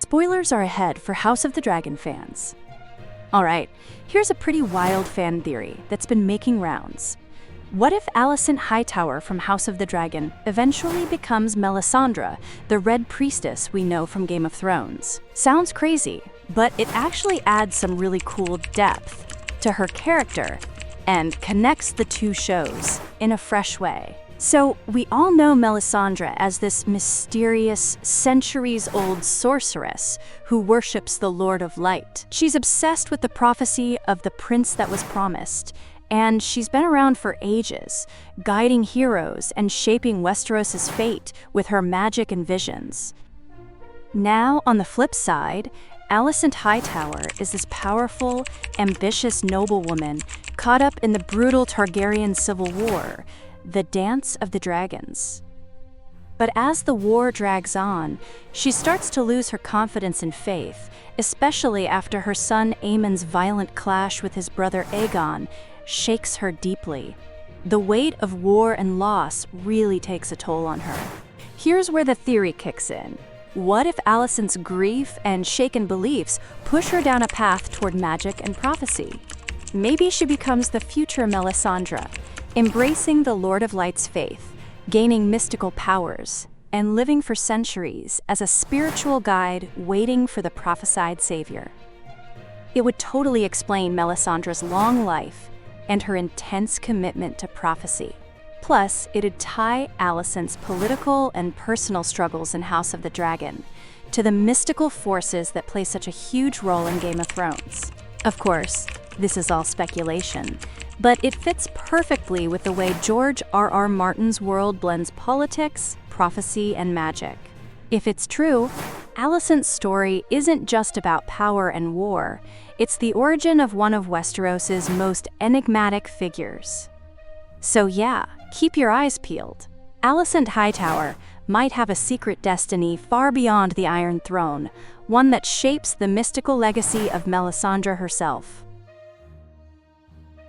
spoilers are ahead for House of the Dragon fans. Alright, here's a pretty wild fan theory that's been making rounds. What if Alicent Hightower from House of the Dragon eventually becomes Melisandre, the Red Priestess we know from Game of Thrones? Sounds crazy, but it actually adds some really cool depth to her character and connects the two shows in a fresh way. So, we all know Melisandre as this mysterious, centuries-old sorceress who worships the Lord of Light. She's obsessed with the prophecy of the prince that was promised, and she's been around for ages, guiding heroes and shaping Westeros' fate with her magic and visions. Now, on the flip side, Alicent Hightower is this powerful, ambitious noblewoman caught up in the brutal Targaryen civil war, the Dance of the Dragons. But as the war drags on, she starts to lose her confidence and faith, especially after her son Aemon's violent clash with his brother Aegon shakes her deeply. The weight of war and loss really takes a toll on her. Here's where the theory kicks in. What if Alicent's grief and shaken beliefs push her down a path toward magic and prophecy? Maybe she becomes the future Melisandre, embracing the Lord of Light's faith, gaining mystical powers, and living for centuries as a spiritual guide waiting for the prophesied savior. It would totally explain Melisandre's long life and her intense commitment to prophecy. Plus, it'd tie Alicent's political and personal struggles in House of the Dragon to the mystical forces that play such a huge role in Game of Thrones. Of course, this is all speculation, but it fits perfectly with the way George R.R. Martin's world blends politics, prophecy, and magic. If it's true, Alicent's story isn't just about power and war, it's the origin of one of Westeros' most enigmatic figures. So yeah, keep your eyes peeled. Alicent Hightower might have a secret destiny far beyond the Iron Throne, one that shapes the mystical legacy of Melisandre herself.